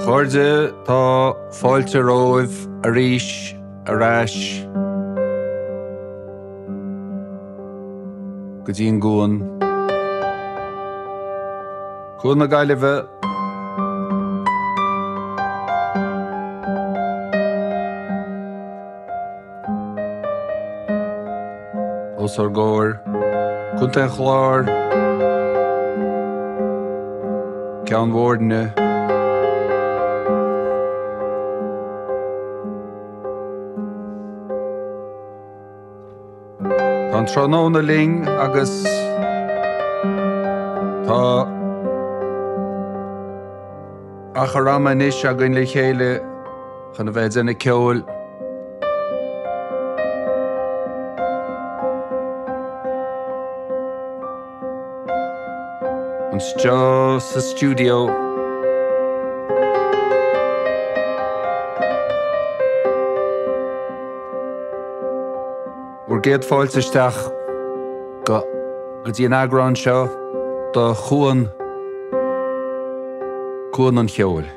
Chuirde tá fáilte romh arís arás go dtí Cuan. Cuan na Gaillimhe os ar gáir chunta an chlár ceann mhórdanna Tá tráthnó na ling agus tá acharama níos a gcuin le chéile chun a bheith ina Ceoil. An steo sa studio Bhur géad fáilte isteach go dtí an agrán seo do Cuan an Cheoil.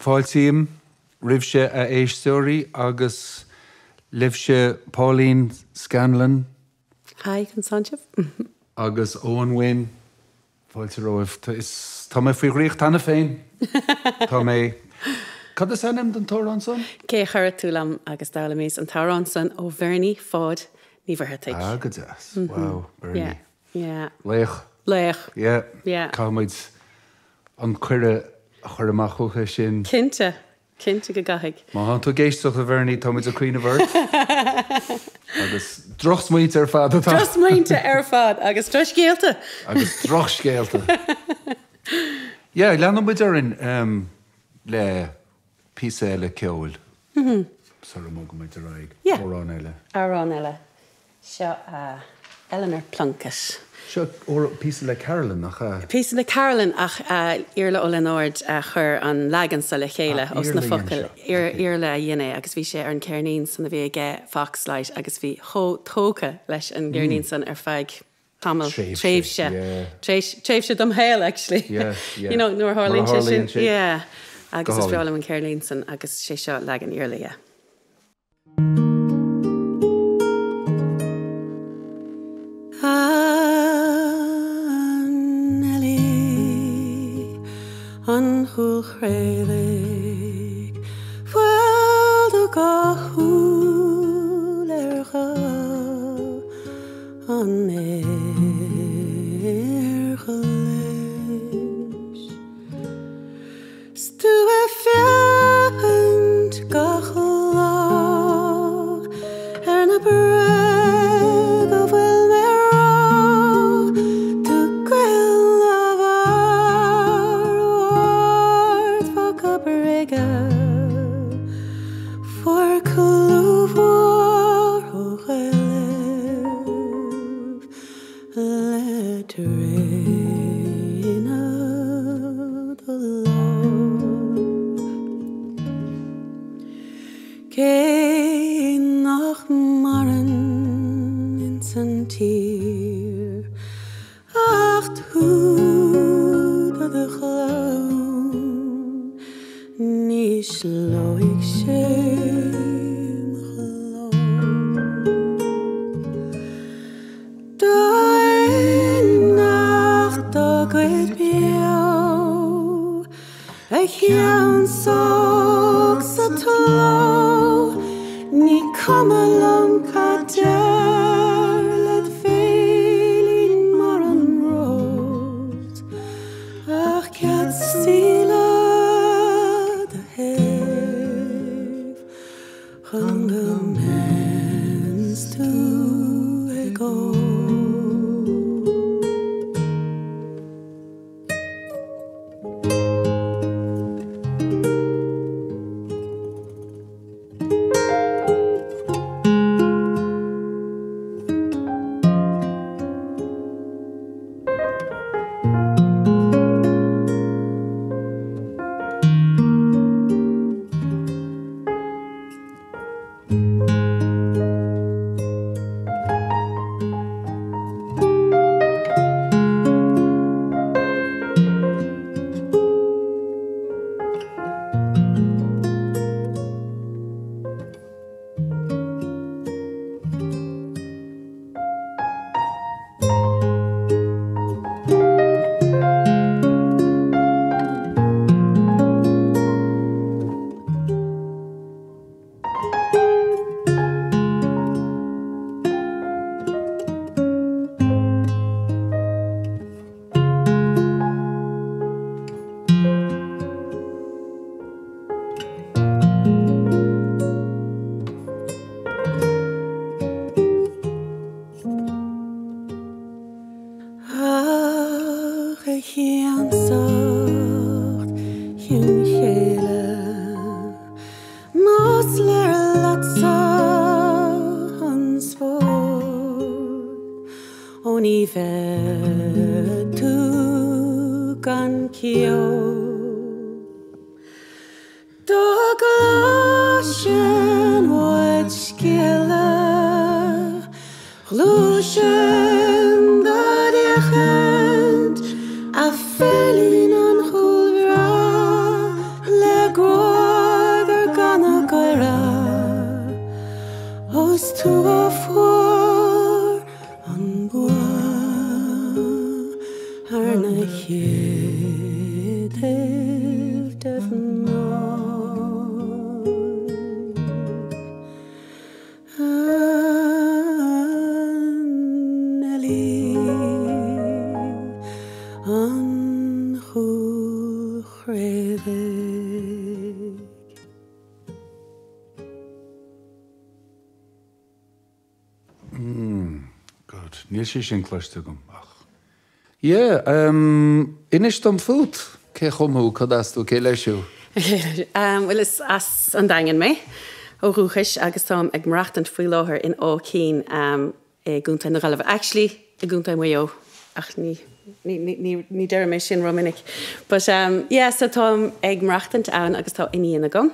Fáiltíim ribhse a éisteoirí agus libhse Pauline Scanlon Hi, Constantia. agus Eoin Wynne Fáilte roimh tá mé faoi riocht tanna féin. Tá mé Cad is anim den tórán son? Cé chur túlam agus dála mís an tárán san ó bhirní fád ní bharthaigh. Go deas. Wow, Bernie. Yeah. Léich. Yeah. Cáid an cuire a chuir amach chucha sin. Cinnte go gaithigh. Má tú géisteach a bhirní táid a cuioine bhirt. Agus droch smaointe ar fad atá. Droch smaointe ar fad agus droch scéalta. Agus droch scéalta. Leanú muid arin le písa le Ceol. Sar am go muid a raig. Órán eile. Árán eile. Seo Eleanor Plunkett. Seo písa le Carolyn nach Písa le Carolyn ach Iarla ó Leonard chur an legansa le chéile os na focail Iarla dhéine agus bhí sé ar an cearnín san a bhí ag fox leis agus bhí tóca leis an gghearnín san ar feig Tamil tréimh se dom héil actually. You know, nuair Harlín sin. Yeah. Agus is bheála an cearnín san agus sé seo legan Iarla. An húl chréalaigh bhfuil do go húil ar ga an éir go leis. Stú a fiant go lá ar na breg a bhfuil mé rá tú gweil a bhar fog a brega for clúbhar ó gheileh le dréine do lá. Cé nach maran in san tír ach thúd a de chlán níos loigh sé Chean sog sa tuló ní cumallum cadeir le félín mar an rós ach cead stíle de héh chun go mens tú ag ó. Arna Níl sé sin cloiste gom. Inis dom fút cé chumú cadastú cé leisú. Well is as an dagan mé ó rúchais agus tám ag mreachtant faoi láthair in ó cín I gúnta na galah. Actually, I gúnta mé ach ní deir mé sin romininic. But so tám ag mreachtant ann agus tá iníana gom.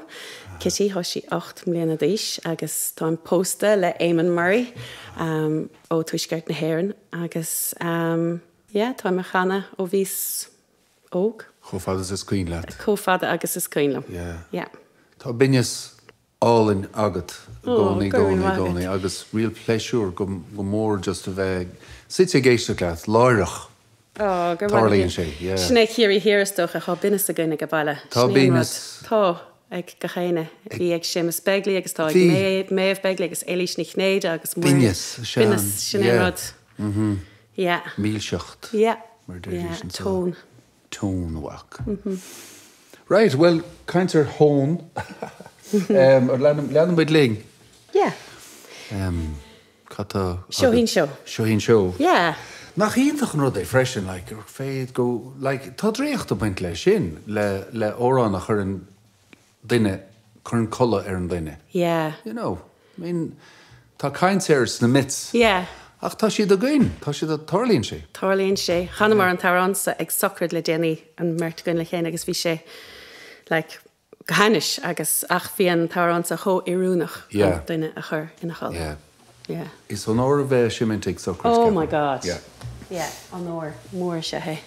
Kitty hoshi 8 mbliana d'aois agus tá posta le Eamon Murray ó tuisceart na hÉireann agus tá me chana ó bhís óg. Chofada is cuoin leat. Chofada agus is cuoinlam. Yeah. Tá binnes all-in agat gcónaí agus real pleisiúr go mór just a bheith site géiste leat láireach. Tarlaíonn sé. Sinné chéirí hiiristoch a chá binnes a gcuine go baile. Tá binnes. Tá. Ag gachéine. Bhí ag sémas beglaí agus tá ag méh beglaí agus éilís ní chnéide agus mór. Binnes sinné rud. Mílseacht. Tónhaach. Right, well, caintear hón. Leanam bid ling. Cata... Seohín seo. Seohín seo. Nach íontach an rud é freisin, féad go... Tá dréocht a baint lei sin, le órán a chur an duine chur an colla ar an duine. You know, I mean, tá caintears na mits. Ach tá siad a gcuin, tá siad a tarlaíonn sé. Tarlaíonn sé. Chana mar an taránsa ag socrad le déanaí an mert goin le chéine agus bhí sé gohanis agus ach bhí an taránsa cho iúnach an duine a chur ina chal. Is an óir a bheith siimint ag socrad. Oh my God. An óir mór se hé.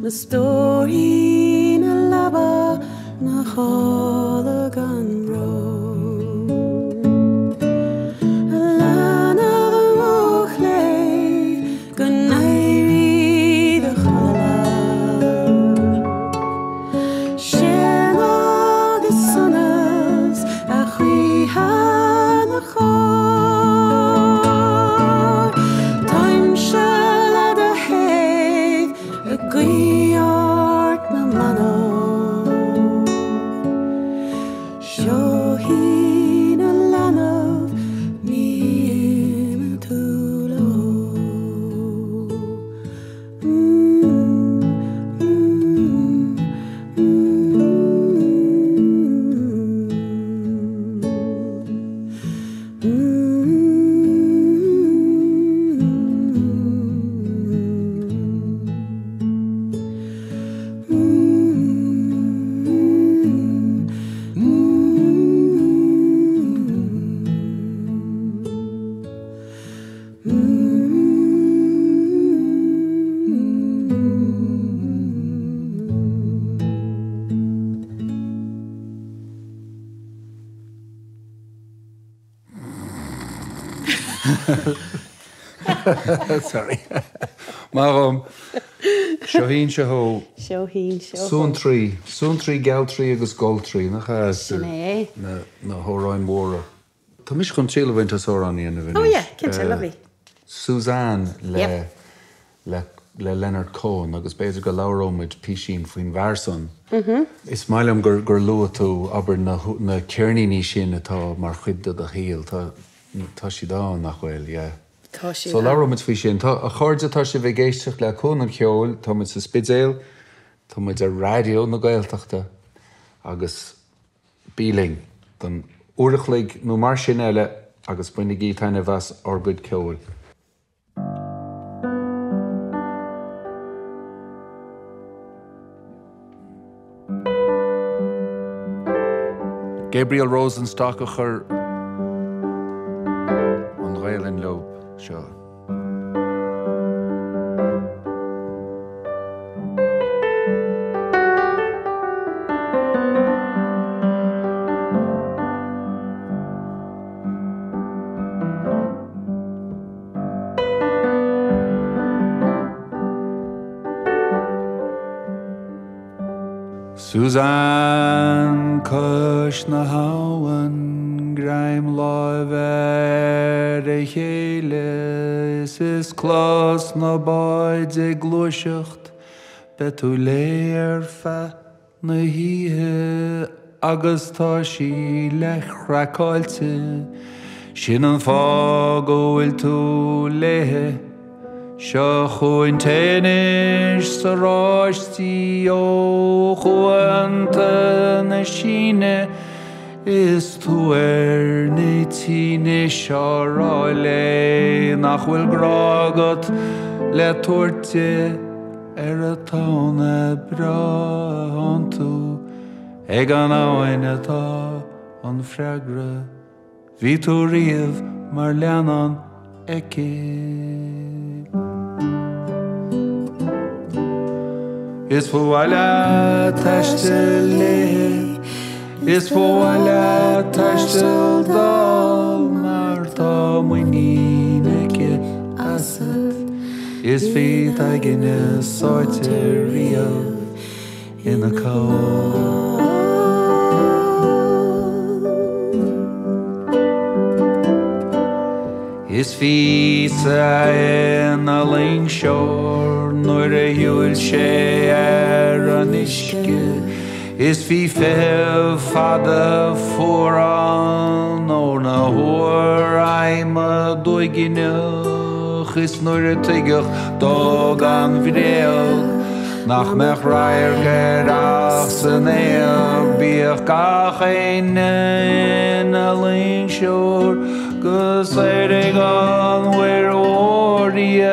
na stóí na laba na chála gan ró. Sorry. Marum. Seohín se ho. Seohín se ho. Sún trí geall trí agus gol trí nach chas na hóráin móra. Tá mis chun tíle bhaint as óráin íana bhain. Oh yeah, cinnte lovely. Suzanne le Leonard Cohen agus beidir go láróid písín faoin bharson. Is mailam gur lua tú aber na cearnaí sin atá mar chuide a chéal tá si dá nach bhfuil, yeah. So láróid fao sin a chuirde tá sé bheith géisteach le Cuan an Cheoil, tá muid sa spidéal, tá muid a radio na Gaeltachta agus bíling don uirichlaigh nó mar sin eile agus buine gítainna bheas orgud Ceoil. Gabriel Rosenstock a chur an Ghaeilin Loeb seo. Suzanne Cush na hawan graim láimh a chéile is clás na baid glúiseacht betú léir fe na híthe agus tá sí le chracáilte sin an fá go bhfuil tú léthe seo chuin ténis sa ráistí ó chuanta na síne is tú na tíine seo ráile nach bhfuil grágat le tuairte a tána brahan tú ag an áhain atá an freagra bhí tú riamh mar leanan eice. Is fóile taiste léthe, is fóile taiste dal mar tá muoine aice asad, is feet ag ina sáite riamh ina cá. Is físa ina ling seoir nuair a hiúil sé an isce, is fí feh fada fórán ó na huair aime dóigineach is nuair a tuigeach dó an bhréal nach meach rair geirach san éal bíoch gach ina ling seoir gus éirig an bhuiir óirí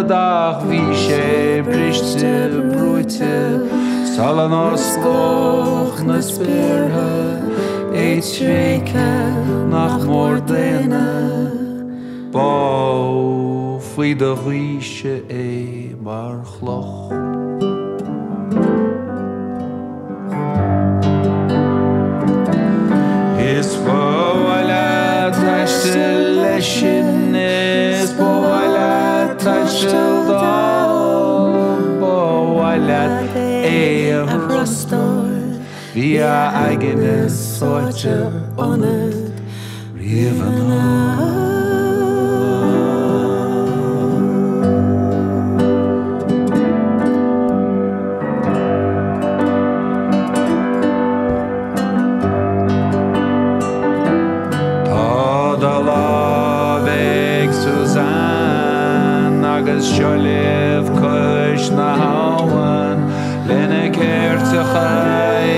dach bhí sé briste brúite sal an oscóch na spéirthe é tréice nach mór daine bá faoi do hoíche é mar chloch. taistil leishin is boile taistil dal boile a brostor via eigenes sorte onad rivan Cheoil cuis na hawan lena ceirtecha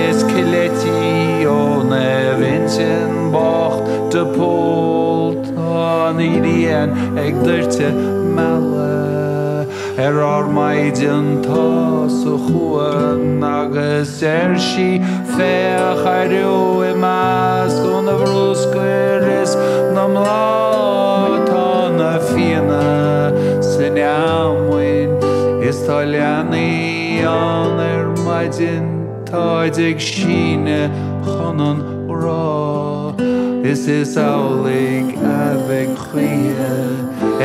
is cileti ó na vintin bocht de pól an idian ag dirte mala maidin tá sa chuan agus sí fech arú I más go na bhrúscuir is na mlá tá na fianna Neamhain is tá leanaí an maidin táidig síne chanan rá is álaigh a bheith chuithe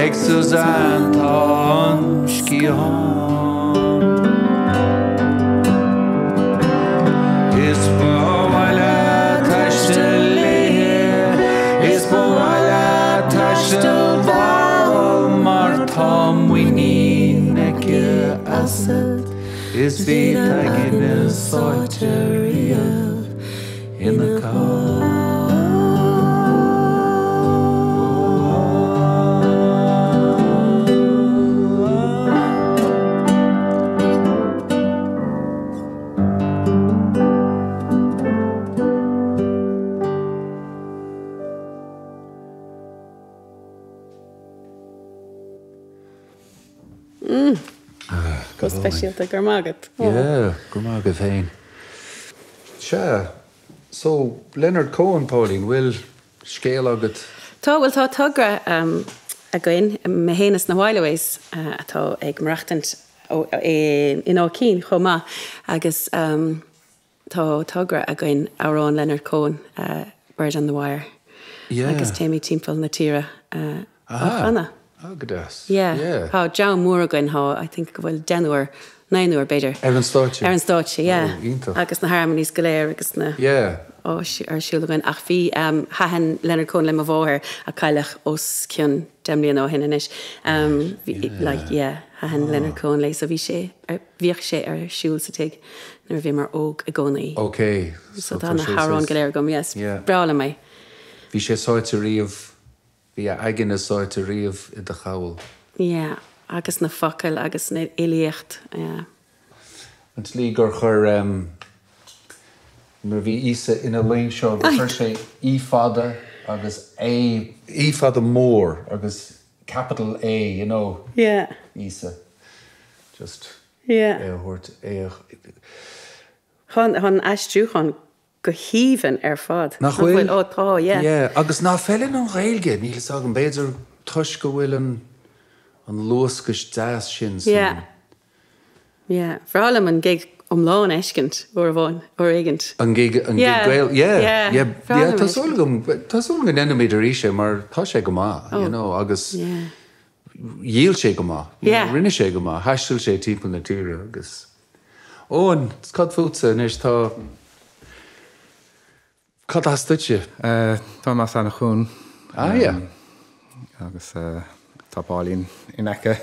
ag Suzanne tá an scián is báile taistil léthe is báile taistil Tom winnie neke asset is the tagging sortery in the car. Go speisialta gur mágad. Yeah, gur mágad féin. So Leonard Cohen, Pauline, will scéal agad? Tá bhfuil tá tugra a gcuin me héanas na Bháileways atá ag marachtant in Ácín chomá agus tá tugra a gcuin árán Leonard Cohen Bird on the Wire. Agus téimi timpeall na tíre chana. Agadas. Yeah. How John Morgan, how I think well 10 or 9 or better. Aaron Stoche, yeah. Agus na harmonies galéir agus na. Yeah. Oh, siúlagan ach bhí hahan Leonard Cohen le bhóthir a cailech os cion demlíon ó hin inis. Like hahan Leonard Cohen lei so bhí sé ar siúl sa tig nar bhí mar óg a gcónaí. Okay. So tá na harán galéir gom, yes. Brála mai. Bhí sé sáite riamh Bhí aigen is sáite riamh I de chail. Yeah, agus na focail agus na ilíocht. An tlí gur chur mar bhí ísa ina líon seo gur chur sé ífada agus ífada mór agus capital A, you know. Yeah. Ísa. Just thuirt Chun aistú chun go híhan fad. Nach bhfuil ótá, yeah. Agus ná fellin an réilge, níl sag an beidir tuis go bhfuil an luascais deas sin. Yeah. Bhrálam an gig omláin eiscint or bháin or éigent. An gig gail, yeah. Tásúil gan enimidir ríise mar tá sé go má, you know, agus díal sé go má, rinne sé go má, haisiil sé timpeall na tíre agus. Óin, scad fútsa níos tá Cad astuitse? Tá más anna chun. Yeah. Agus tá Pauline in eice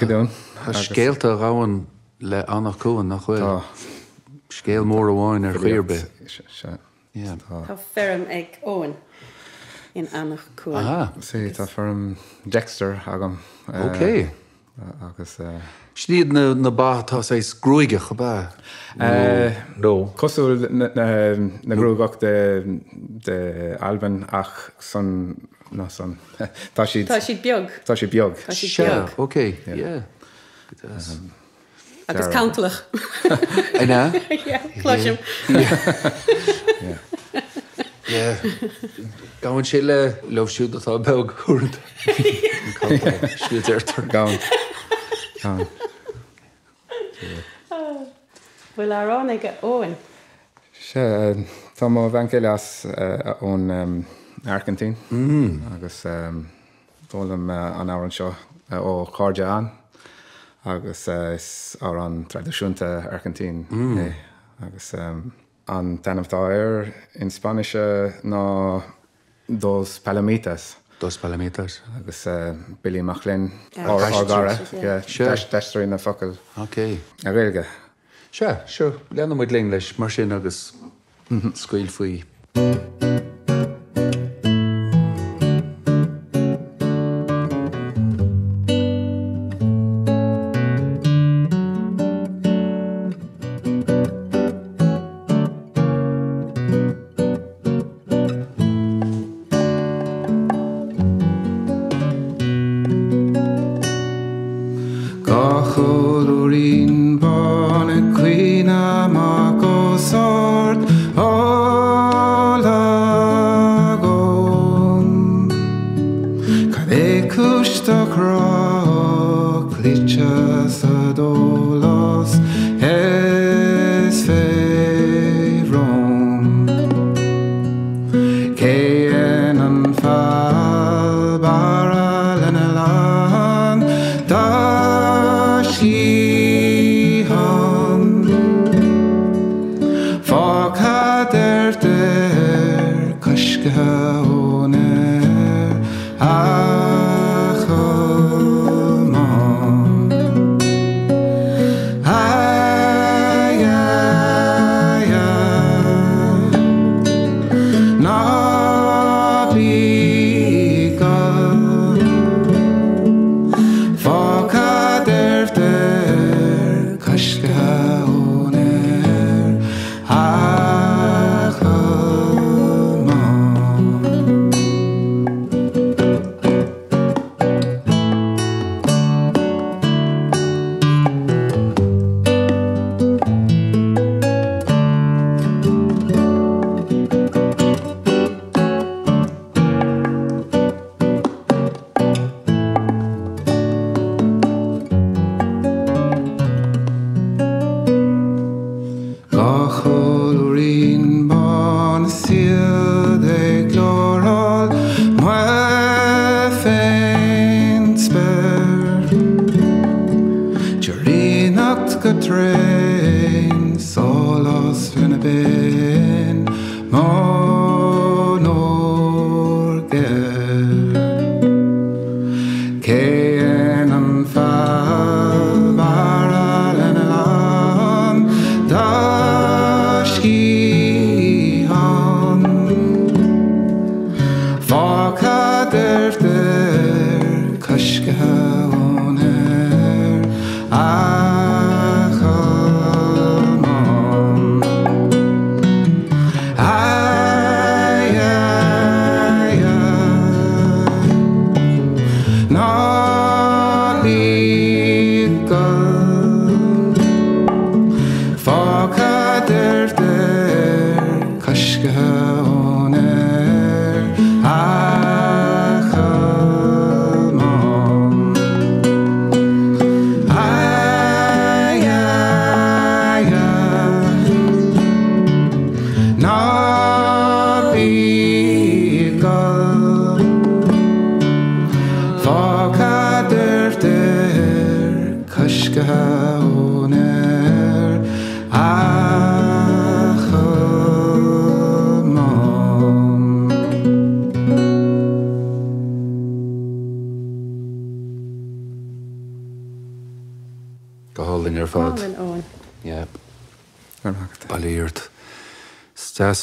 dún. Tá scéalta ráhan le annach Cohen nach bhfuil. Scéal mór amháin ar chuirbe. Tá ferm ag Owen in annach Cohen. Sí, tá ferm Dexter agam. Okay. Agus Sníad na bátá sé grúige chobá? No. Cosúil na grúgach de Alban ach son Tá siad beag. Tá siad beag. Okay, yeah. Agus countlach. Ina? Cloisiom. Yeah. Gáin sé le lobhsúd atá beag chuúrd. Siad airtar. Gáin. Bhfuil arán ag Owen? Tá má bhain céile as ón Argentín agus dólam an áran seo ó cháirde an agus is á an tradiisiúnta Argentín agus an teannta in Spanish ná dos palomitas. Dos palomitas. Agus Billy Machlin ágara deistrí na focail. Ok. A réilge. Sure. Leanna muid léin leis mar sin agus scoil faoi.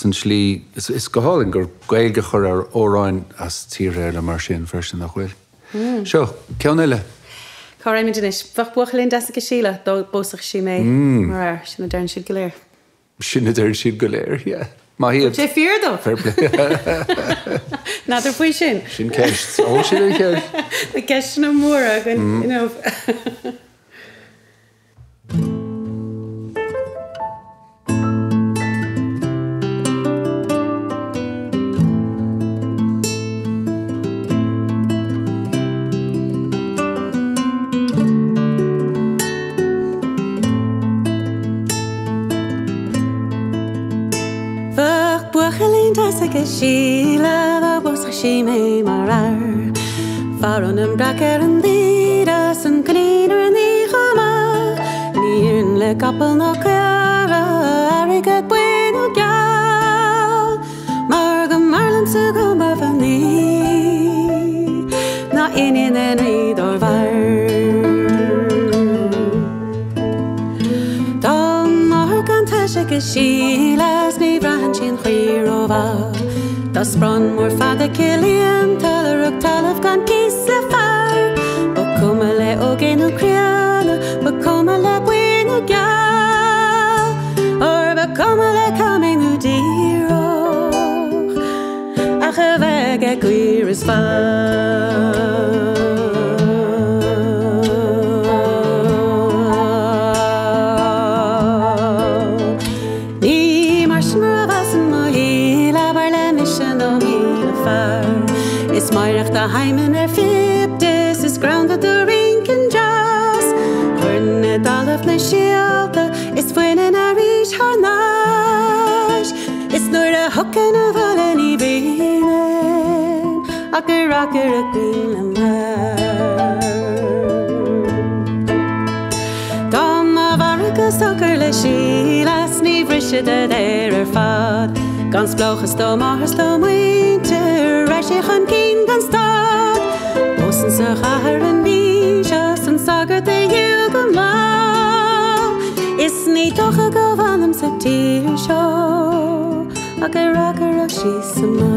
An slí is go hálainn gur gailge chur ar óráin as tíre le mar sin fersin nach bhfuil. Seo, ceann eile? Cá raibh inis bfach buachalín deasa go síle dó bósach sí mé mar sinna dearn siad go léir. Sinna dearn siad go léir, má hiad. Sé fiordó? Nadidir faoi sin? Sin ceist, ó sin é ceist. Na ceist na móra gon, Síle a bos sí mé mar Farun an bracer an díras an cleaner an íchama Níon le capel na cara Arigad bueno gal Mar go marlam sa go marfaní Na inin en reid or var Dá mar gan teise go sílas ní brahan sin chuirova Tá spran mór fada cilíon talarach talamh gan cís le far Ba cuma le ó géanú creana Ba cuma le buinú gal Or ba cuma le camingú díroch Ach a bheith a cuir is far The heimen fiptis is ground at the rink and jazz Churn it all of the shield is winning a reach her nash It's not a hookin of all any being A good rocker a green and Dom of Arica sucker le she last knee brished there fad Gans blochas do mahas do winter Rashich an king gan stad Ossen sa chahar an bishas An sagar de yugam la Is ni toch a go vanam sa tir show Ag a ragar ag she sama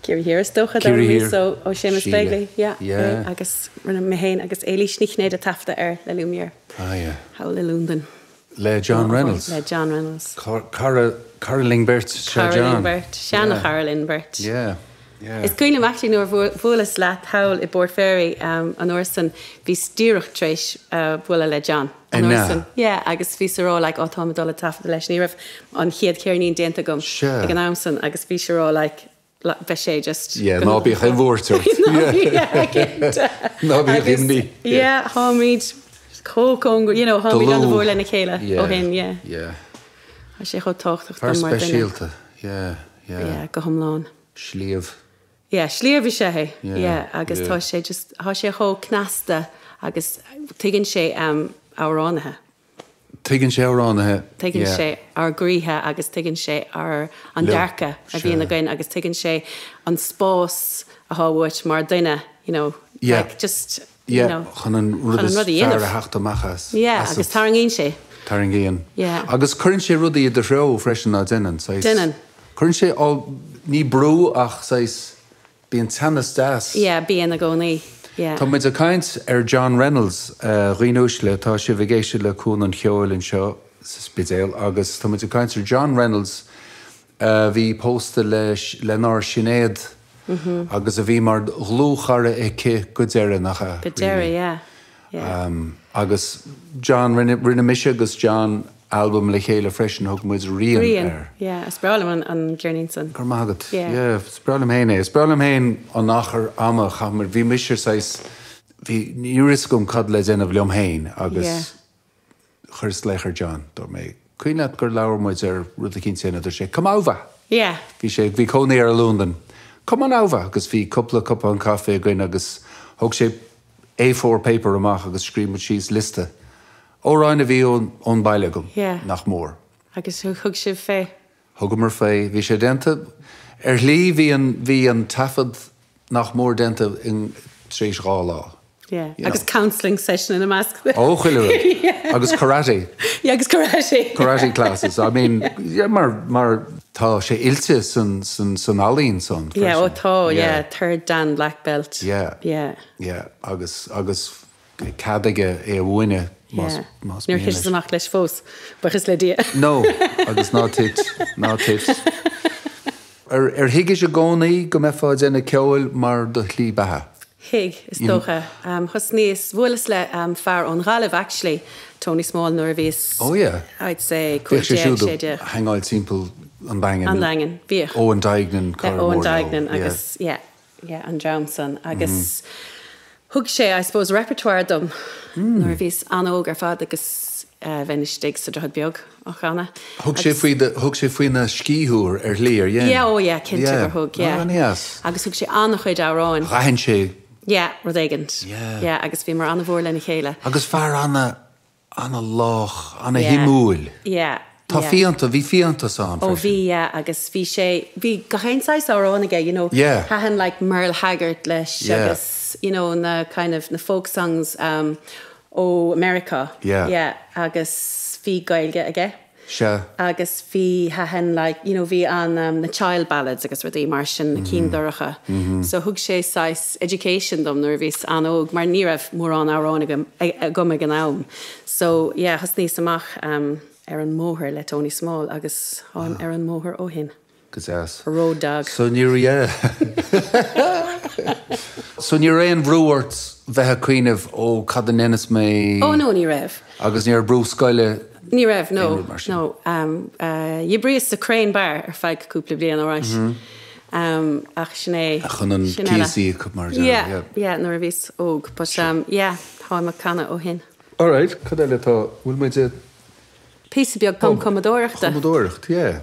Cíir hir stocha dá so ó sémas beagla agus rinne mé héin agus élís níchnéad a tafta le lumiar How le Lúndan Le John Reynolds Le John Reynolds Caroline Bert Seanna Caroline Bert Is cuioine actually nóir bhualas leat hail I Bord Fairy an orsan bhí stíoch trééis bhla le John an orsan agus bhí sará le átáma dul tafta leis ní rah an chiad cearníon déanta gom ag an amsan agus bhí sará le bheith sé just ná bí ché bhórtar ná bí hindi hámid cócóngur hámid an bhór lena chéile ó hen a sé chu táchtach mar speisialta go thomláin slíomh slíomh bhí sé agus tá sé just há sé cho cnasta agus tuigann sé áránathe Tuigann sé áránathe tuigann sé ar gríthe agus tuigann sé ar an dearcha a bhíon again agus tuigann sé an spás a hábhairt mar duine just chun an rudí heachtamachchas agus tarangíonn sé tarangíonn agus chuann sé rudaí idir reo freisin ná duine chuann sé ní brú ach bíon tenas deas bíon a gcónaí Tá muid a caint John Reynolds riúis le tá sé bhgéisi le Cuan an Cheoil in seo sa spidéal agus tá muid a caint John Reynolds bhí pósta le náir sinnéad agus a bhí mar glúchara go déire nach agus John rinne mise agus John album le chéile freisin thug muid rion sprálam an Gernínson gur mágad sprálam héin an nachar amach mar bhí misir hí níris gom cad le déanamh leom héin agus chur sléchar John dor mé. Cuoine gur leabhar muid rud a cinn séna idir sé. Come over. Yeah. Bhí cónaí ar London. Come on over, agus bhí coppla cuppa an caffé goin agus thug sé A4 paper amach agus scríbmuid síos liste. Óráin a bhí ón baile gom nach mór. Agus thug sé fé. Thugam mar fé, bhí sé denta. Lí bhí an tafad nach mór denta in tríos rá lá. Yeah. Agus counselling session in a mask. Oh, chuile. Agus karate. Yeah, agus karate. Karate classes. I mean, mar tá sé ilte san alín son. Yeah, tá, third dan black belt. Yeah. Agus cadige é bhuine. Níor chis amach leis fós, bachas le dia. No, agus ná tit. Hiige sé gcónaí go me fáid ina Ceoil mar do chlí batha. Hig, is dócha. Chus níos bhualas le fear ón ghaileh actually, Tony Small nuair bhís. Oh, yeah. I'd say Bhíoh sé siúd hangáil timpeall an Bangan. An Bangan, bhíoh. Óan Daignan. Óan Daignan, agus, an Johnson, agus thug sé, I suppose, repertoire dom. Nuair bhís anóg ar fad agus bhenistigh sa drochad beag ó chana. Thug sé faoin na scíthúr ar lír, yeah, cinnte gur thug, yeah. Agus thug sé annach chuid áráin. Rahan sé. Yeah, rodéigent. Yeah, agus bhí mar anna bhór lena chéile. Agus fear anna lách, anna himúil. Yeah. Tá fianta, bhí fianta san. Oh, bhí, agus bhí sé, bhí gachainsáis áráin aige, you know. Yeah. Hahan like Merle Haggard leis, agus, you know, na kind of, na folk songs ó America. Yeah, agus bhí gailge aige. Se. Agus bhí hahan like, you know, bhí an na child ballads agus rudí mar sin na cín doracha. So thug sé sais education dom nuair bhís anóg, mar ní raibh mór an áráin gom ag an am. So, yeah, has níos amach ar an móthir le Tony Small agus an ar an móthir ó hin. Gazas. A road dog. So níor So níor éon brúhart bheithe cuiineh ó cad an ennis mé. Oh, no, ní raibh. Agus níor brú scoile. Ní raibh, no. Bríos sa Crane Bar ar feig cúpla bliain óráis. Ach sinné. A chun an císaí cup mar. Yeah, nuair bhís óg. But, tá ma canna ó hin. All right, cad eile tá, bhfuil muid Písa beag pom commodóireachta. Commodóireacht, yeah.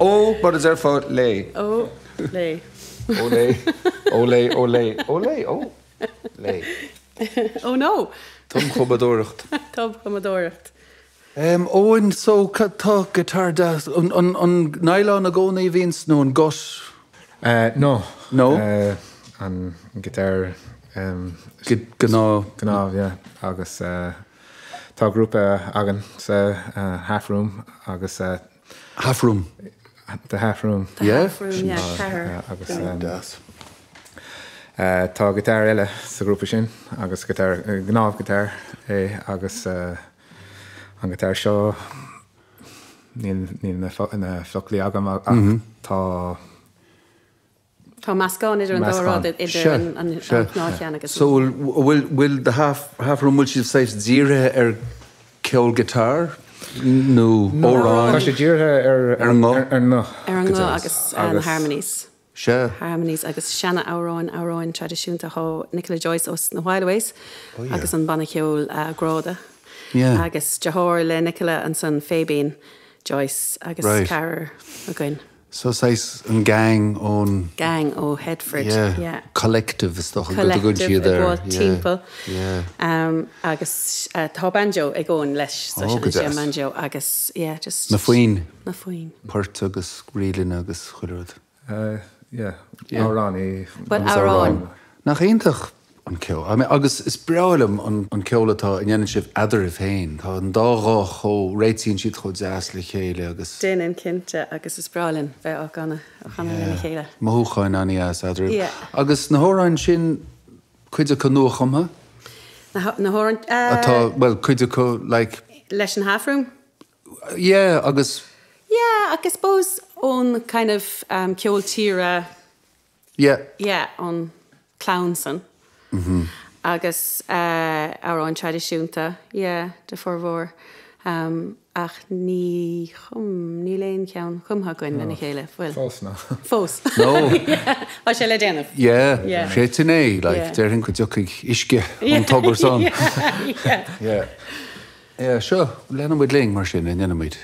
Oh, but is there for lay? Oh, lay. Olay. Olay, olay, olay, oh. Lay. Oh no. Tom Chobadorcht. Tom Chobadorcht. Owen, so tá guitar da on nylon a go na víns no an got. No. No. An guitar Gná, yeah. Agus tá grúpa agan sa half room agus half room. The half room. Yeah. Half room, yeah, Cara. Agus tá guitar eile sa grúpa sin agus guitar gnáh guitar agus an guitar seo ní na folklaí agam ach tá Tá mascán idir an dórád idir an gnáithán agus. So will the half room will she say zero Ceol guitar? No. Órán. Tá sé díre ar nó. Ar an ngá agus an harmonies. Sure. Harmonies agus Shanna Áráin tradiisiúnta hó Nicola Joyce os na Whiteways agus an banna Cheoil gráda. Yeah. Agus Jahor le Nicola and son Fabian Joyce agus Cara again. So says an gang on Headford. Yeah. Collective is doch a good year there. Teample. Yeah. Agus tá banjo ag ón leis so sin banjo agus just na faoin. Port agus rilin agus chuirid. Yeah. Árán. But Árán. Nach éintach an Ceol. I mean, agus is breálam an Ceol atá in dhéanann sibh adar a féin. Tá an dárá cho réitíonn siad chud deas le chéile agus. Déanann cinnte agus is breálan bheith á chana le chéile. Mothúcháin aní as adar. Agus na hóráin sin chuide chu nua chumha? Na hóráin... Well, chuide chu, like... Leis an half room? Yeah, agus... Yeah, I suppose on kind of Ceol tíre. Yeah, on Clownson. Agus Árán tradiisiúnta, de formhór. Ach ní léon ceann chumtha goin lena chéile. Fós ná. Fós. No. Á sé le déanamh. Yeah, sé tinné, like, déir hin go deochaigh isce an tobar son. Yeah, sure, lena muid léing mar sin in dhéanamid.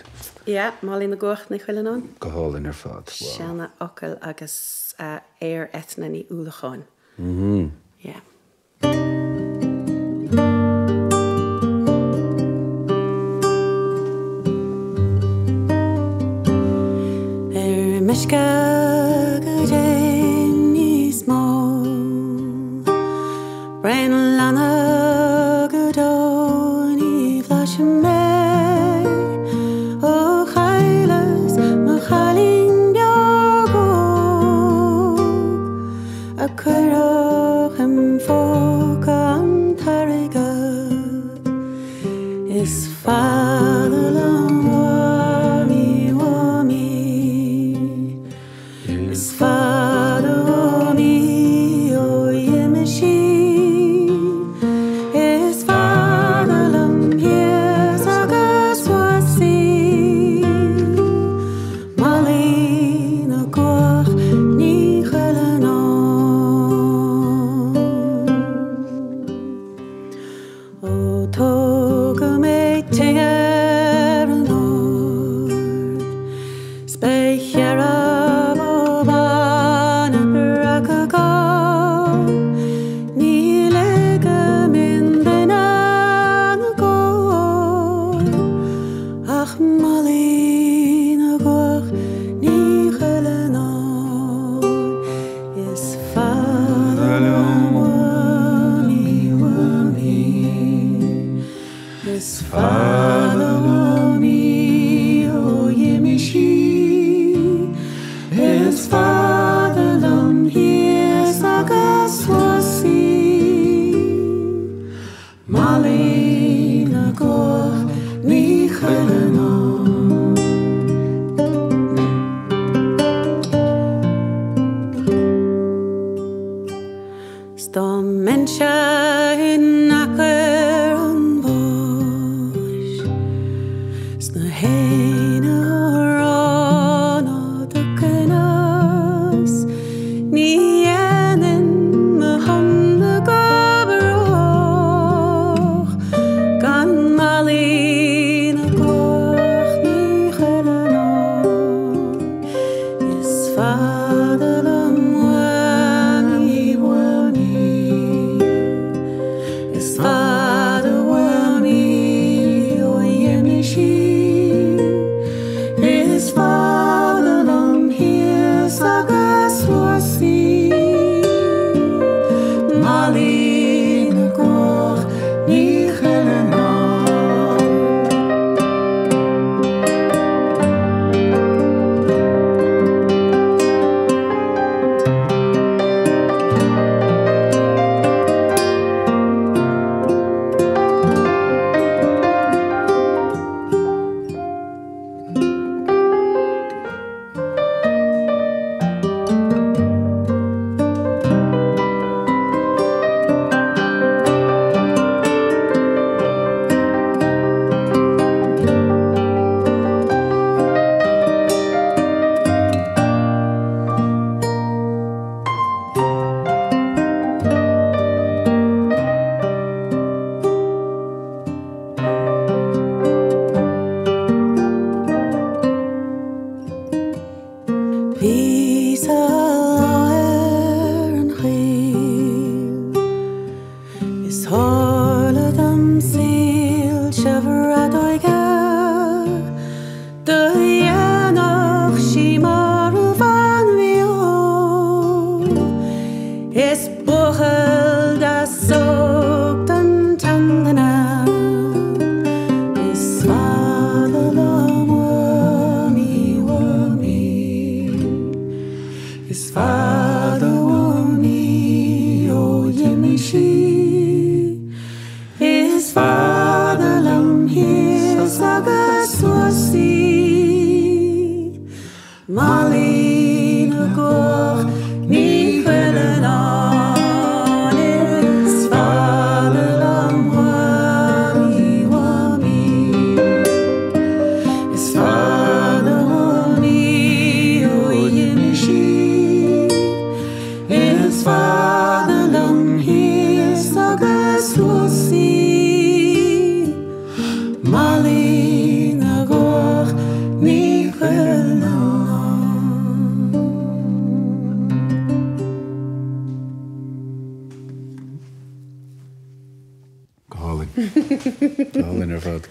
Yeah, Pauline na gocht na chuileán an? Go háil in ar fad. Seanna ocail agus éir etna ní úlacháin. Yeah. Mishka go dé níos mó Brain lana go dó ní bhlaise mé ó chailas mo chalín beagó a chuireach an fóca an tarigad is fadal an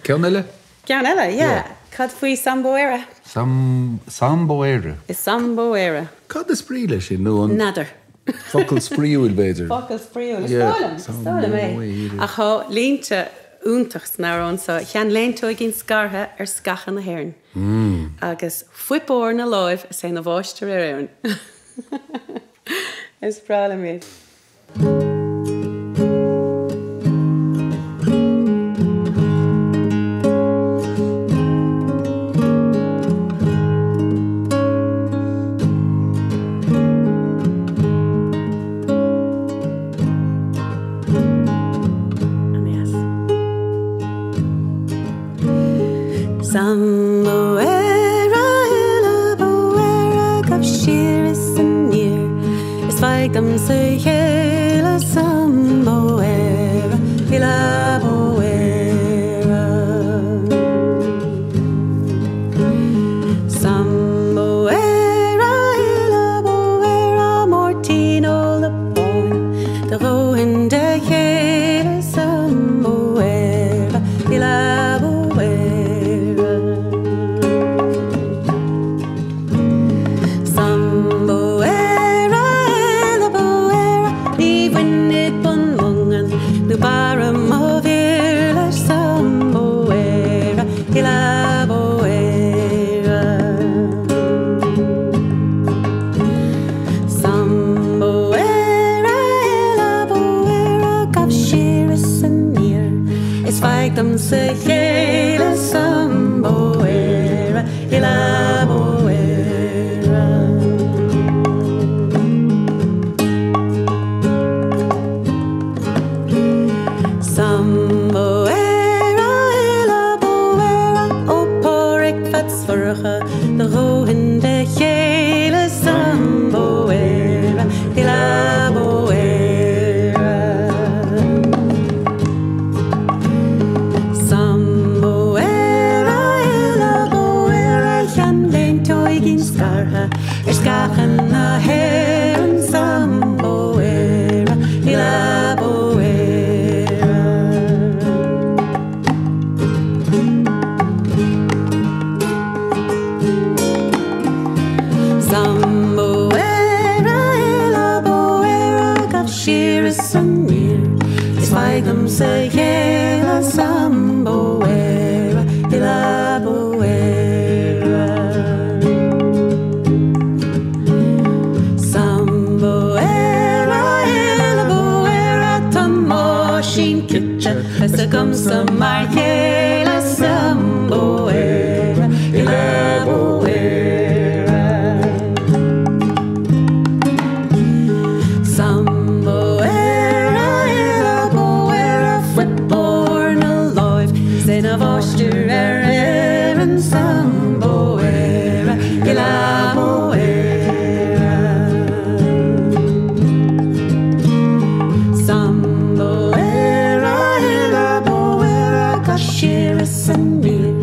Ceanile? Ceanile, yeah. Cad faoi samboéire. Samboéire. Is samboéire. Cad is spríle sin nó an... Nadidir. Focail spríúil béidir. Focail spríúil. Yeah, Stálam é. A chá línte úntachs nárán sa chean léntó ginn scartha scachan na hhéireann. Agus fuipór na láimh sé na bháiste réireann. Is prála méid. Samboéire ila boéire gab siar is an níor is feigdam sa chéile samboéire ila boéire Samboéire ila boéire Martino le bon de rohin de chéile samboéire ila boéire Dam sa chéile samboéire ila boéire Samboéire ila boéire ó póric fats forcha de rohin de chéile samboéire ila boéire Some Scachan na Heron Samboera, Ilaboera. Samboera, Ilaboera, gaf Shiras and Mir. Is Weigam say Yela Samboera, Ilaboera. Hasta gamsa marchela samboera, ilaboera. Samboera, ilaboera, foot born alive. Then of Oster and samboera, ilaboera. Shiras and Mir,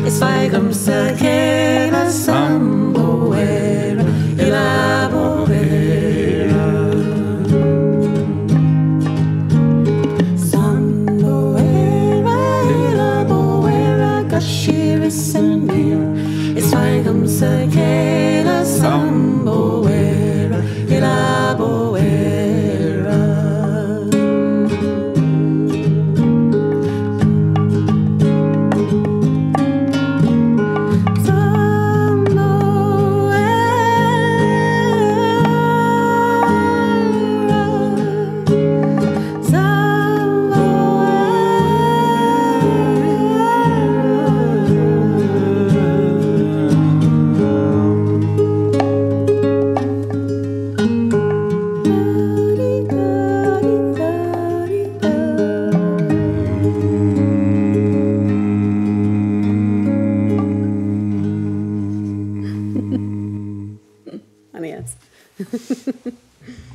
is Weigam Sakela Samboera, Ilaboera. Samboera, Ilaboera, Gashiras and Mir, is Weigam Sakela Samboera, Ilaboera.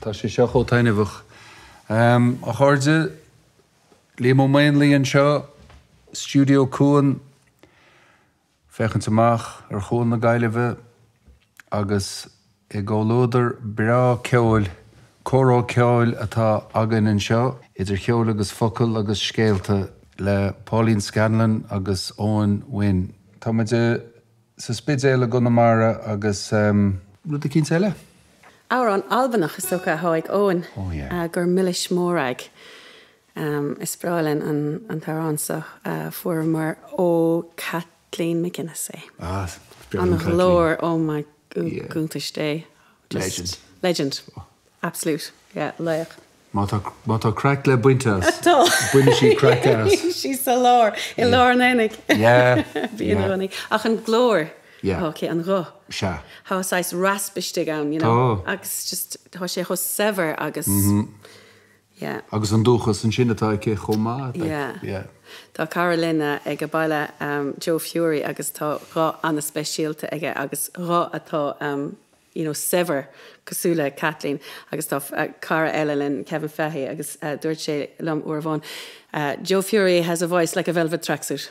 Tá sé seo chó tainmhah. A chuirde Liam Uí Mhaonlaí an seo Studio Cuan fechan amach ar chuan na Gaillimhe agus I ggólódar bra Ceoil, córó Ceoil atá agan an seo idir Cheoil agus focail agus scéalta le Pauline Scanlon agus Eoin Wynne. Tá muide sa spidéile go na mara agus rud a cinn eile? Áir an Albanach is socha háig Eoin gur milliis mórag is bráilinn an taránsa fuair mar ó Kathleen McGuinness é. An glór ó my gúntais dé. Legend. Absolute. Yeah, leich. Má tá crack le buintas. Buine sí crack as. She's so lár. I lár nanig. Yeah. Bhí an ach an glór. Yeah. Okay, an ro. Sure. How size raspiste gam, you know. Agus just how she ho sever agus. Yeah. Agus an dúchas an sinne tá ché chomá. Yeah. Tá Carolina ag baile Joe Fury agus tá rá an speisialta ag agus rá atá you know sever cosúla Kathleen agus tá Cara Ellen Kevin Fahey agus dúirt sé lom uair Joe Fury has a voice like a velvet tracksuit.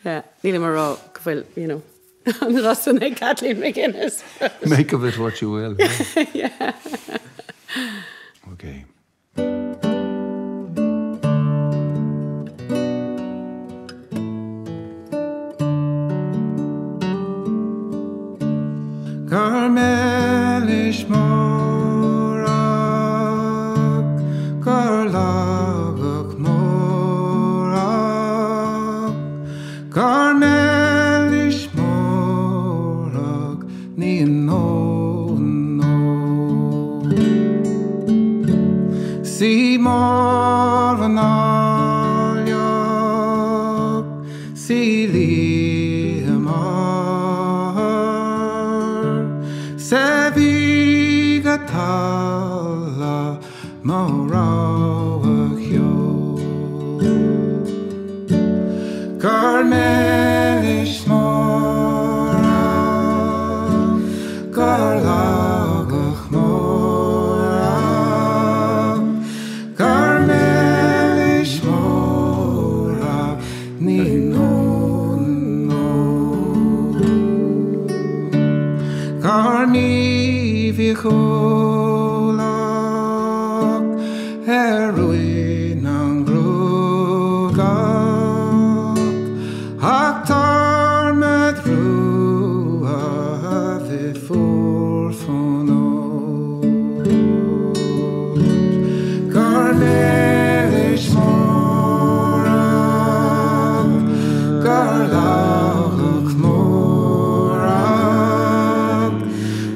Yeah, Níl mar rá gofuil, you know, an rasanna Kathleen McGuinness. Make of it what you will. Yeah. Okay. Carmelish Morak, Carlavak Morak, Carmelish Morak, Ni no. See more than all your see Liam Seviga tala Morawakyo Carmelish Mora Carlagach Mora Garni vi cholak Ruin an grúgach Ach tar med rú a vi forfón Garneris morag Garlach morag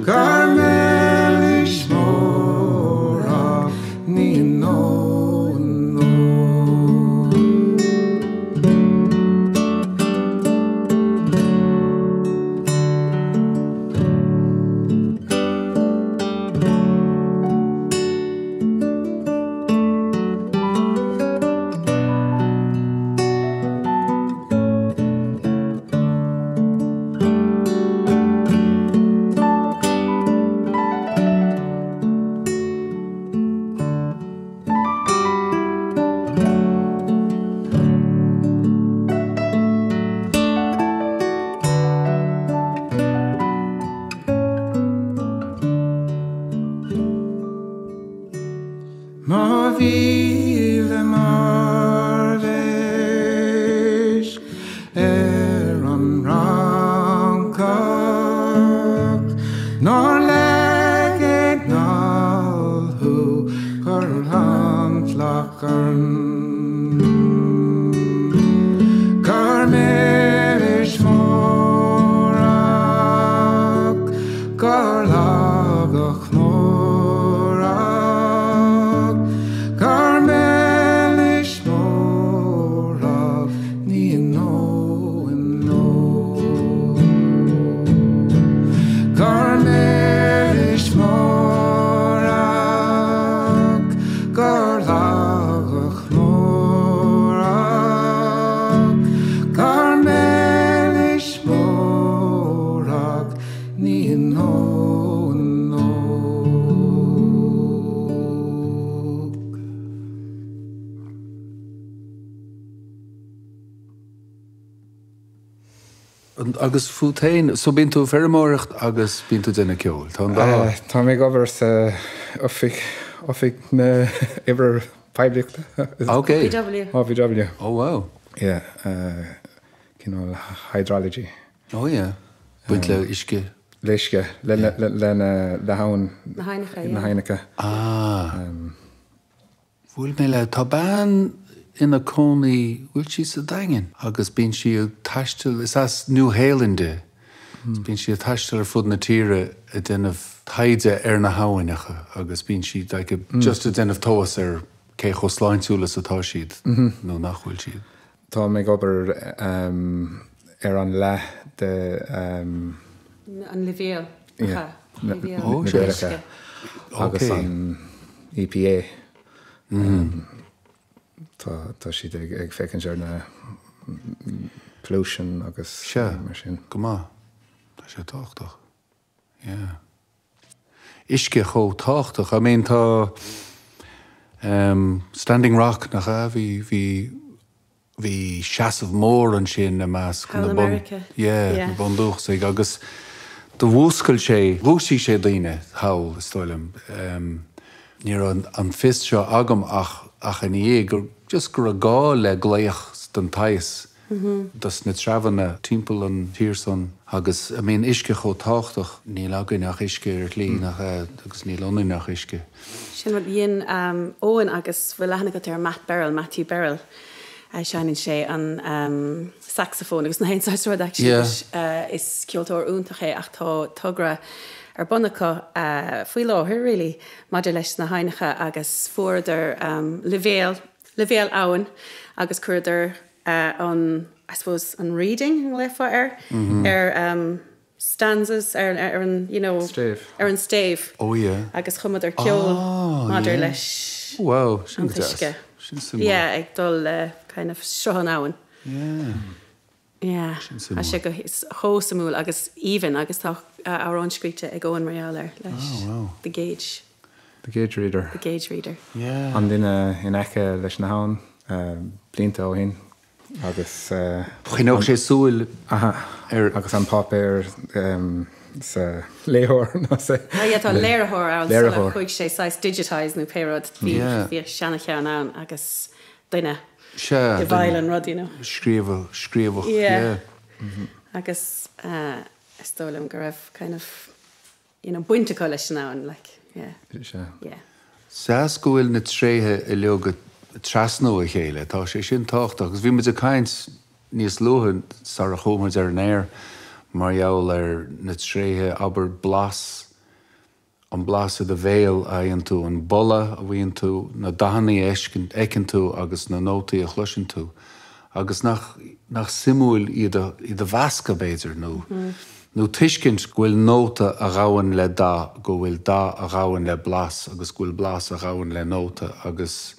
Garmelis morag Ni no Ma vile marvesh an rankak nor leged nal hu handlakarn Garmerish morak Garlagach morak Garmelish morak Ni no Garmelish morak Garlagach morak Garmelish morak Ni no agus futain so bín tú fermóracht agus bín tú denna ceol Tá mé gobar offic na ibre pebliachta okay VW oh wow yeah hydrology oh yeah buint le isce leiske le haun Na Heineke, na Heineke bhfuil mé le tá ban ina cónaí bhfuil si sa daingen agus bín si taistil is as New Héalande bín si taistil fud na tíre a denmh taide na hahainacha agus bín si just a denmh tóas cé chosláinsúla atá siad nó nachhfuil siad. Tá mé gobar an le de an levéal agus an EPA Tá si ag fecinn sé na pollution agus mar sin. Go má tá sé táchtach. Isce cho táchtach. I mean tá Standing Rock nach hí seasamh mór an sin na meas How America. na bundúch sig agus do bhúscail sé bhúsí sé daoine hail stoilm níor an fist seo agam ach an gur just gur a gá le gléach den tais das na trefanna timppel an tíirson agus I mean isce cho táchtach ní legan nach isce lí nach agus ní lonú nach isce. Sin wat dhéon óan agus bfuil lena go ar Matthew Beryl seanin sé an saxophone agus na héinsáisrad is ceoltóir úntaach é ach tá tugra ar bunacha faoi láthir rilí maidir leis na Heineke agus fuaidir levéal abhainn agus chuidir an I suppose an reading lefa stanzas an an stave Oh yeah. agus chumad ar ceol maidir leis Wow, an tuisce. Ag dul kind of seán abhainn. Yeah. A sé go hósamúil agus even agus tá árán scríte ag ggóin réáir leis the gauge. The gauge reader. The gauge reader. Yeah. An duine in eice leis na hain blianta ó hin agus Chinóg sé súil agus an pop sa léhor ná sé. Tá léirthór an Léirthóir. chuig sé 6 digitise nó péród bhí seanna chean an agus duine i bhailen rud, you know. Scríomh. Yeah. Agus stolam go raibh kind of, you know, buinte go leis ná an, like, yeah. Sás go bhfuil na tréthe I leogad trasnó a chéile, tá sé sin tácht agus bhí muid a caint níos luhan sar a chomad ar an air mar jaall na tréthe aber blas an blas a bhéal a dhéon tú an bolla a bhíonn tú na dahannaí écinn tú agus na nótaí a chluisin tú agus nach simúil iad a bhasca béidir nó tuiscint bhfuil nóta a ghabhain le dá go bhfuil dá a ghabhain le blas agus bhfuil blas a ghabhain le nóta agus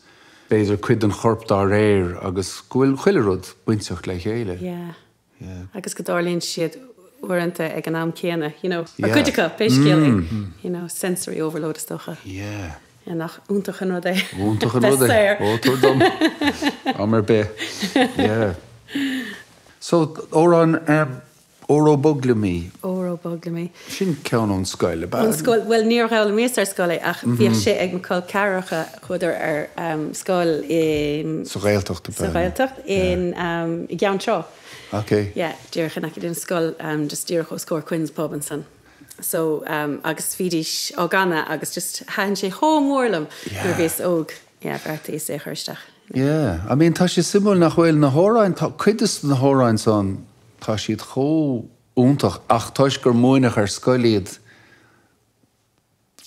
béidir cuid an chorp dá réir agus bhfuil chuilerud buinteach le chéile. Yeah. Agus go dálíonn siad uaireanta ag an am céanna, you know, a cuideacha, péiscéala, you know, sensory overload stocha. Yeah. En nach úntach an rud é. Úntach an rud é. Ó, túr dom. Amar bé. Yeah. So, Óró boglamí. Sin ceann ón scoile. Ón scoil, well, níor gael méastar scoile ach bhí sé ag me cáil caracha chuidir ar scoil in... Sa réaltacht in Gceann Seo. Okay. Yeah, dúircha nach in scoil just dúircha ó scór Cuin's pub an san. So, agus fídís á gana agus just hain sé hómórlam nuair bhís óg. Yeah, bharta is é chuirsteach. Yeah, I mean, tá sé simúil nach bhfuil na hóráin, tá cuidas na hóráin san tá siad chó úntach ach táis gur muoinech ar scoiliad.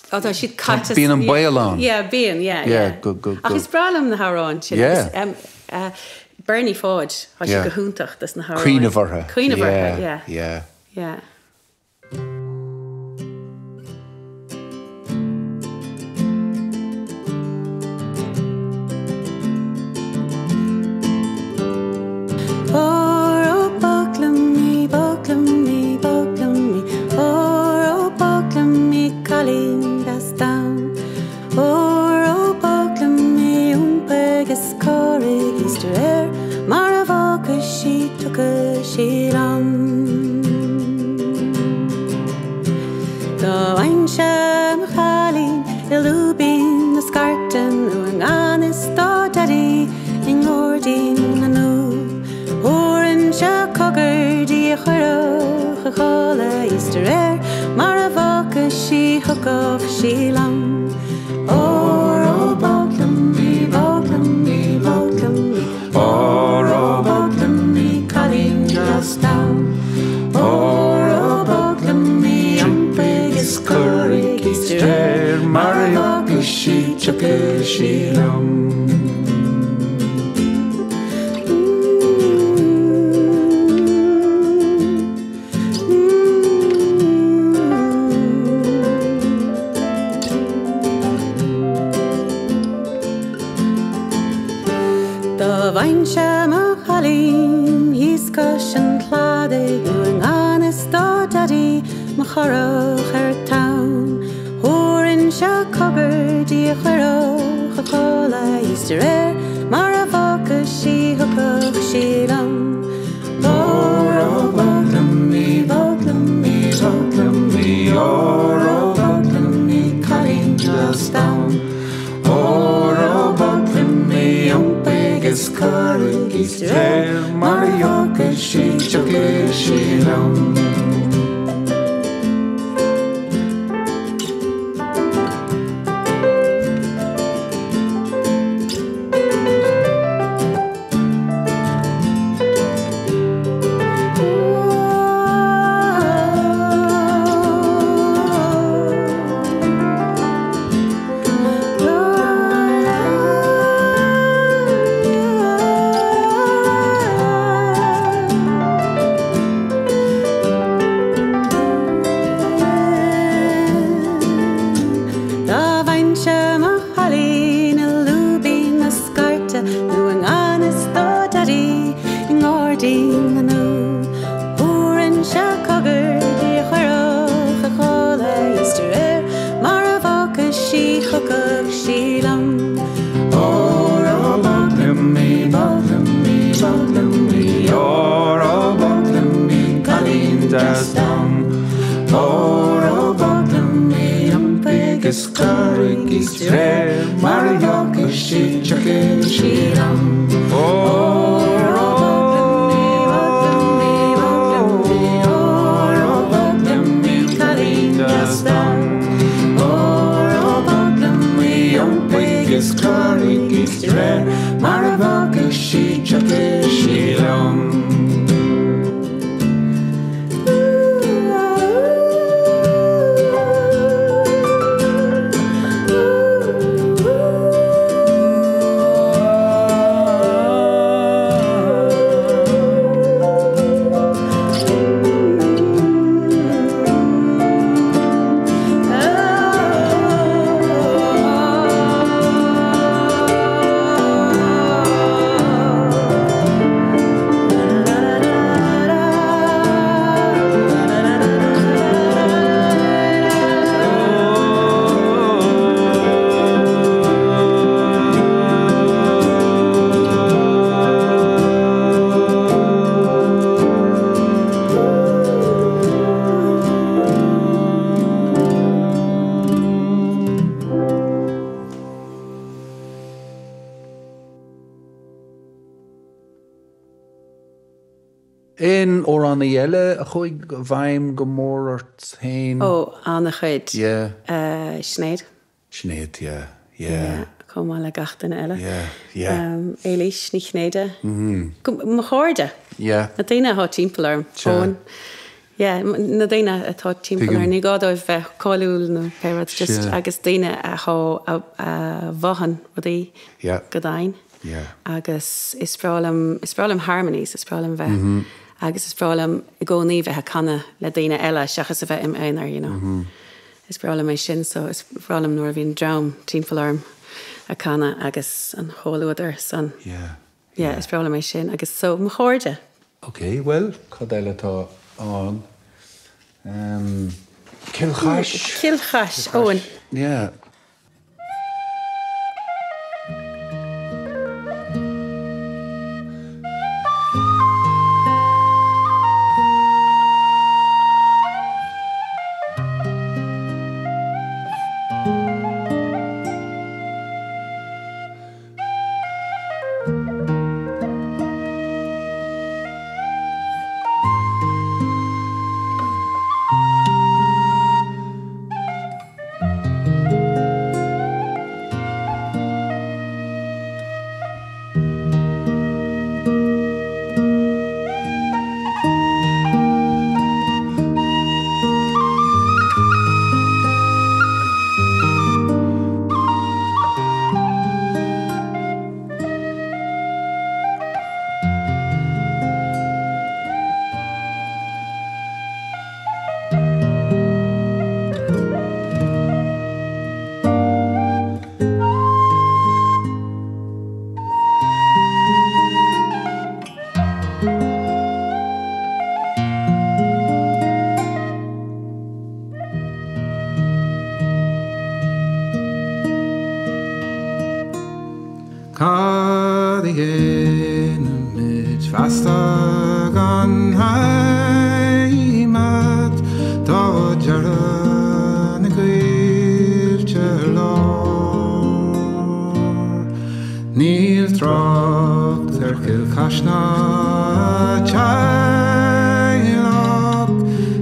Tá siad catas... Bíon an bailán. Yeah, bíon, yeah. Good. Ach is bralam na hárán sin. Yeah. Bernie Fodge, tá siad go húntach das na hárán. Cuoineamhartha. Yeah. Ora baglam me am pegas carigis tre Mariok shi chake shiram Ora baglam me Ora baglam me karingas dam Ora baglam me am pegas carigis tre Mariok shi chake shiram In or on the yelle, a chuig bhaim go mór ort hain. Oh, an a chuid. Yeah. Sneid. Sneid, yeah. Kom alle gachten elle. Yeah. Eilish, nicht schneide. Ma chorde. Yeah. Na dina hat timpel arm. Yeah, na dina a hat timpel arm. Ni god of callul no parrots just agus dina a ho a vahan wadi. Yeah. Gadain. Yeah. Agus is problem harmonies, is problem ve. Agus is problem go ní bheit canna le daine eile seachas a bheith im einar, you know. Is problem mé sin, so is problem nuair bhín dram tímpalarm a canna agus an hóúidir san. Yeah, is problem mé sin, agus so mo chóide. Okay, well, codéile tá an. Cilchais. Cilchais, Owen. Yeah.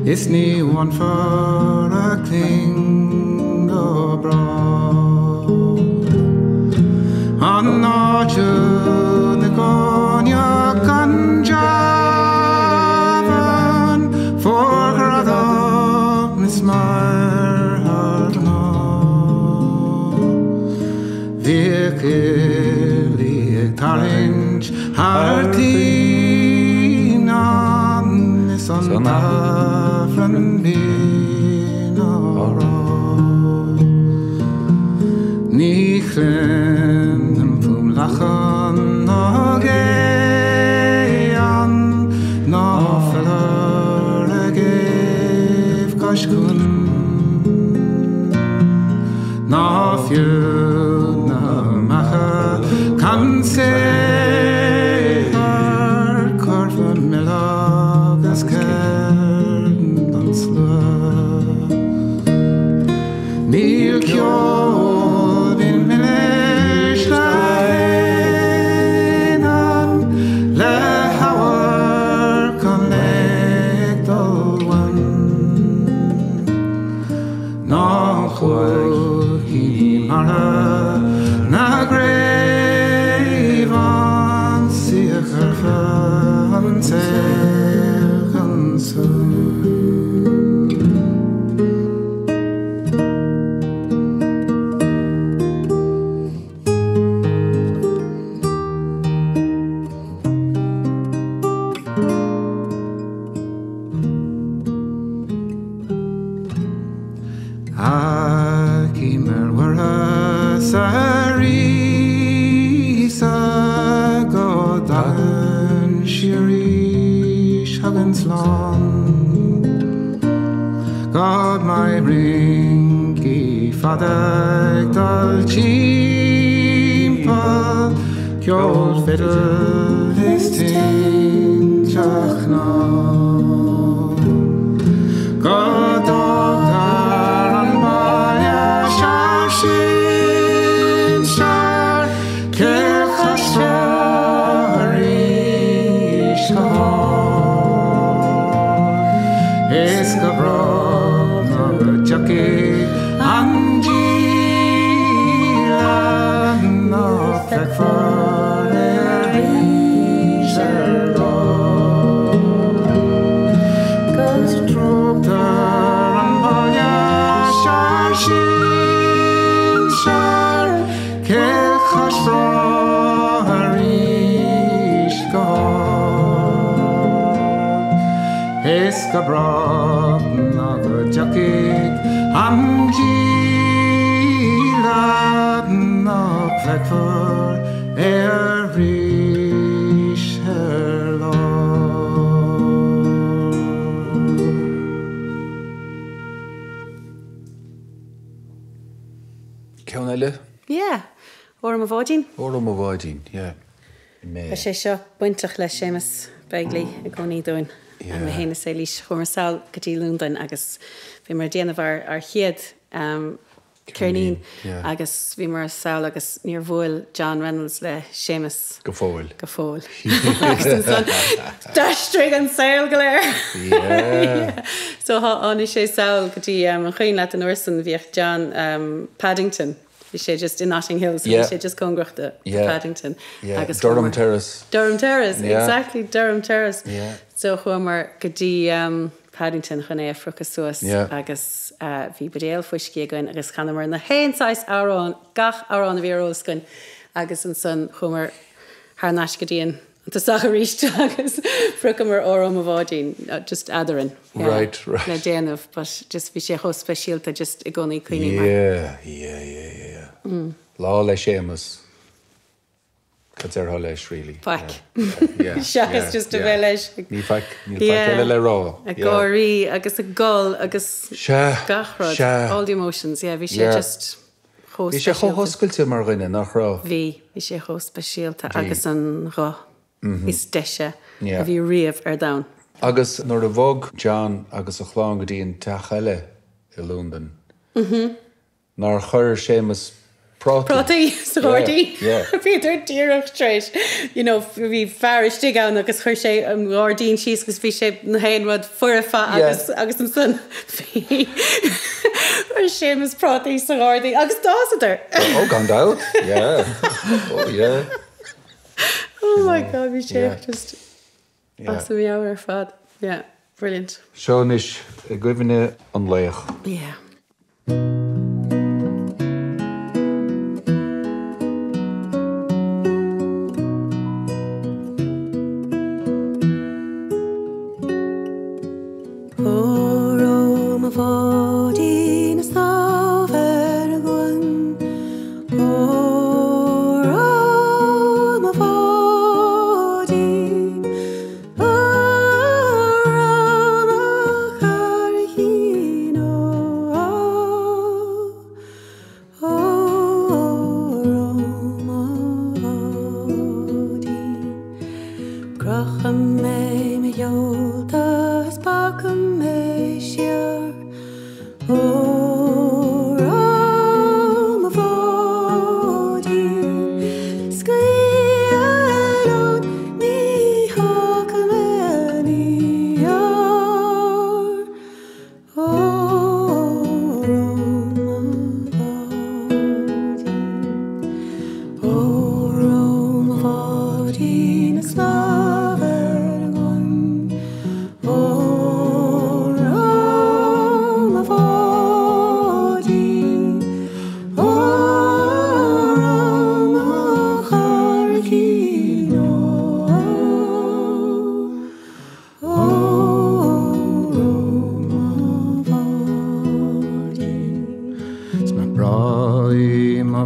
Is nie one for a cling o bra An náisiú na gcóine gan javan Fórghradam is mar harna Vícili ag tarint hartínan is an tafran binn Ní chlyn yn pwm lachan o géan ná fellar a géf gascwn ná fiw na macha can se ar corfa milag as cern dan slur mara na grave on sicher fan zeggen God my ringy father dal chimpa Ceol fiddle his tin chachna God doctor an baya sharshin shar kirchashari shkahar Escabro Chucky Angela no fleck for Goes Troctor and Balya Sharshin Shar Kelchashra Harish Gahar Escabra Chucky Angela no fleck for Irish Hello Ceol? Yeah. Orm of Odin. Orm of Odin, yeah. Sé seo buintach le sémas beaglaí a gcónaí dúin. A mé héna sé lís chumarsáil go dtí lúndain agus bhí mar déanamh ar chiad Cearnín agus bhí mar saoil agus níor bhfuil John Reynolds le sémas Go fóil. Dastrig an saoil go léir. So hána sé saoil go dtí an chuoin leat an uasan bhíoh John Paddington. Bhí sé just in Notting Hill, so bhí sé just congruachta Paddington. Durham Terrace. Durham Terrace, exactly, Durham Terrace. So chuamar go dtí Paddington chun é fruchas suas agus bhí badéal fuiscí againn agus chanamar na héanáis árán, gach árán a bhí róscain agus an son chumar haar náis go dtíon Tá sacha ríist agus frucamar órm a bhádín, just adarin. Right. Le déanamh, but just bhí sé cho speisialta just I gcónaí cuioine mar. Yeah. Lá le sémas. Cad leis, really. Fac. Seachas just a bheith leis. Ní fac eile le rá. A gáirí, agus a gol, agus gachrod. All the emotions, bhí sé just cho speisialta. Bhí sé cho hoscailte mar rinne nach rá. Bhí sé cho speisialta agus an rá. Is deise a bhí riamh ar dain. Agus nuair a bhog John agus a chláán go dtíon teach eile I Lúndan. Nar chuir sémas Prátaí sa gádaí. Bhíidir díreach tréis. Bhí fearistí ann agus chuir sé an gádaín síos agus bhí sé na héanrad furafa agus an san. Chuir sémas prátaí sa gádaí agus dásadar. Gan dáut? Oh my God, bhí sé just as a bhí áhar fad. Yeah, brilliant. Seonis I gcuimhne an léach. Yeah.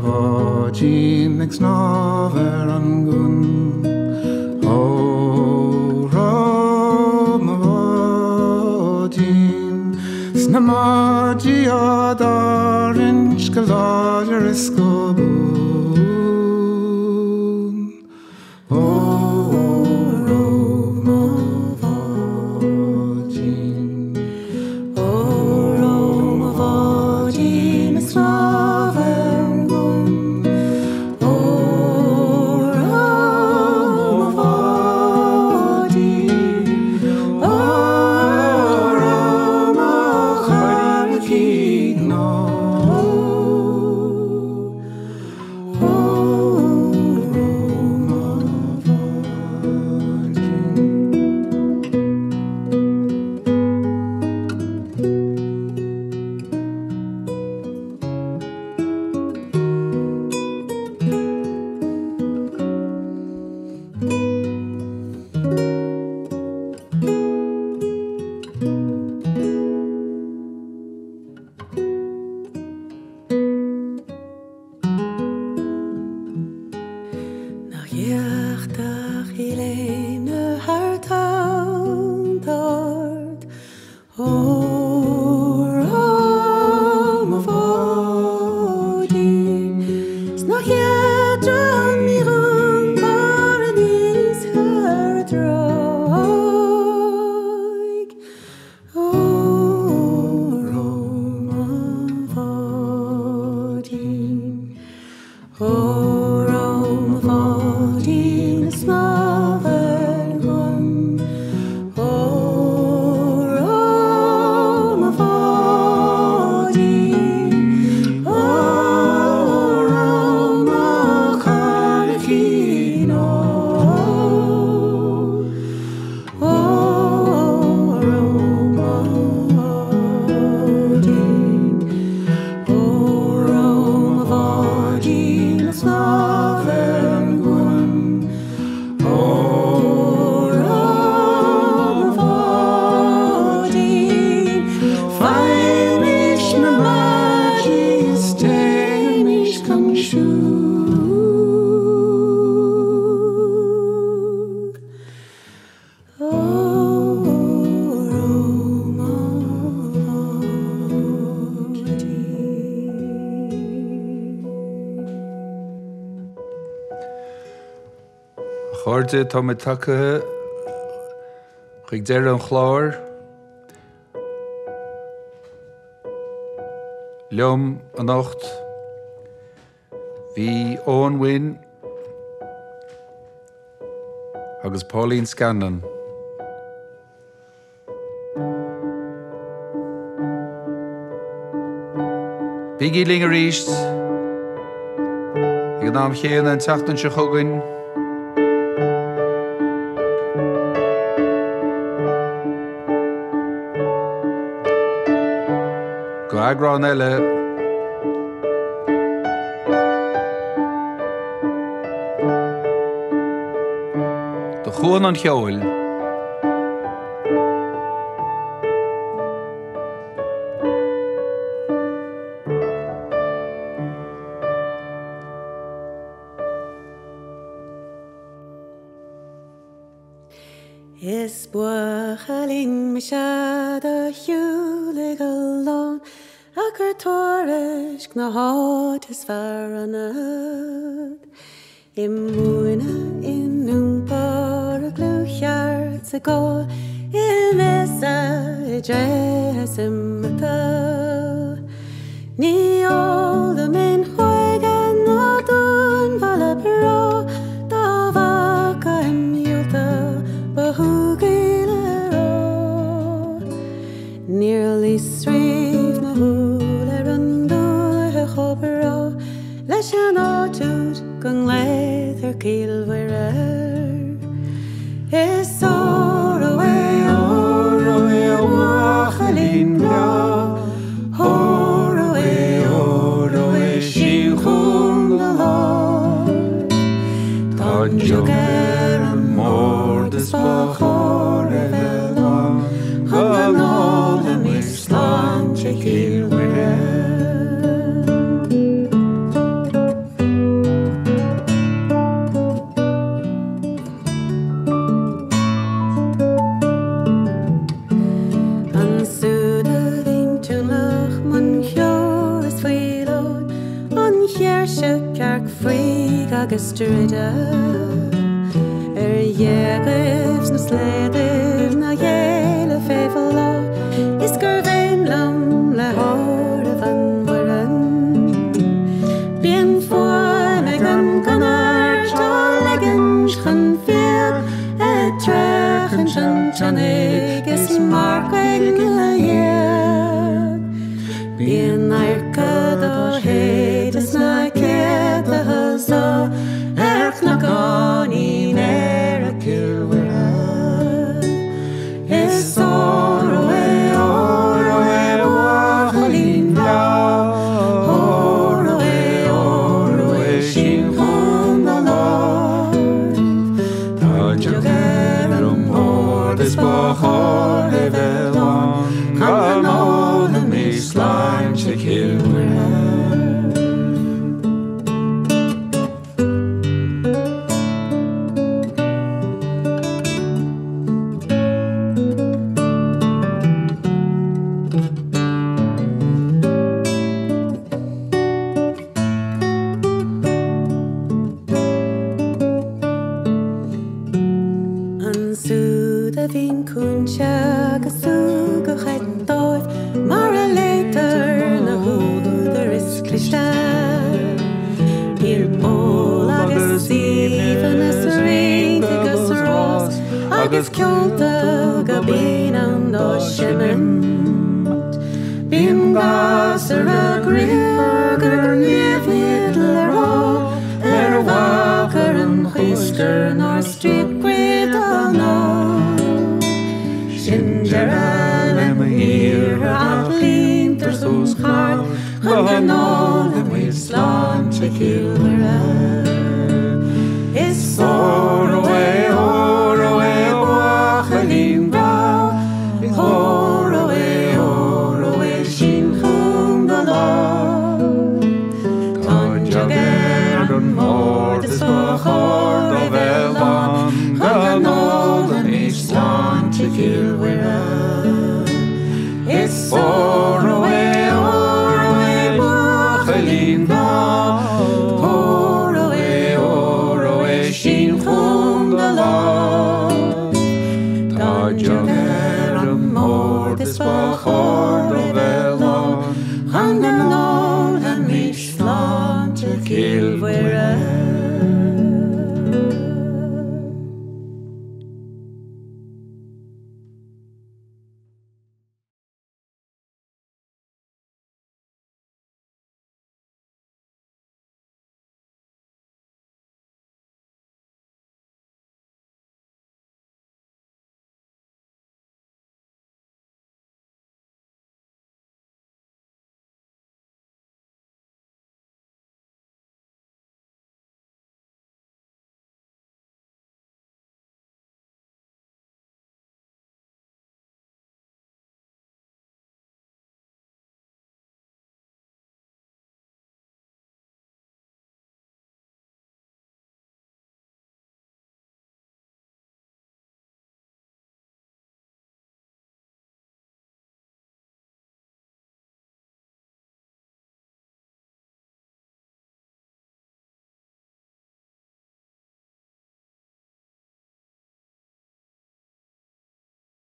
bhádín ag snáver an gun. Ó rám a bhádín, sna mádí ádárin scaláidir is scobún. Ó rám a bhádín, ó rám a bhádín is snáver an gun. Ó rám a bhádín, ó rám a characín ná. Ó rám a nach dheachtach I léine haar tán dort. Ó rám a bhádín, snach dheadran mí rún paradís haar a droig. Ó rám a bhádín, ó rám a bhádín is snáver gun. Ó rám a bhádín, ó rám a characín ná. Ó rám a bhádín, ó rám a bhádín is snáver gun. Ó rám a bhádín, feimís na mádí is téimís gan siúd. Ó rám a bhádín. Chuirde tá me takethe chuig deir an chlár. Liam anocht. Bhí Eoin Wynne agus Pauline Scanlon. Bigí ling a ríist. Ag an am chéan an teachtain se chugainn. Go agrán eile do Cuan an Cheoil. Is buachalín me sead a hiúla go lán, ac ar tóris na háit is fear anad. I múna inúmpar a glúcheart sa gá, I mesa I dres imata. Ní óla min chuigan á dún bhla brá, dá bhaca imhiúlta bahúgile rá. Nearly sríomh na húil ar an dúthe chobará, leis an áitiúd gan léad ar cílmhaire. Is óra é bhuachalín brá, óra é sin chun na lá. Tá deag ar an mór des ba chóir a bheilán, chun an ála mís slán te cílmhaire. agus drida dhéagah na sléadh na dhéile féfal lá is gur bhéin lam le háir a bhan waran bíon fáin ag an ganar tá legan chan féal trechan tanig is marcaig le dhéag bíon aircad ó héad is na céad a hasá na gáí néir a cilhuire is óró bhachalín bra óró sin chun na láir tá deag ar an mór is bachar a bheitháin chu an óla mí sláim se cilhuire agus ceolta go bíon an dó simmint bíon gas ar a gríor gur níomhíad le rá ar bhachar an chuistir nar stríbcuid an ná sin dearad le maír a líontar sús chart chun an nóla mí sláinte ciúra is óró bhachalín bra óró sin chun na láir tá deag ar an mór is bachar a bheitháin chun an nóla mí sláinte ciúra is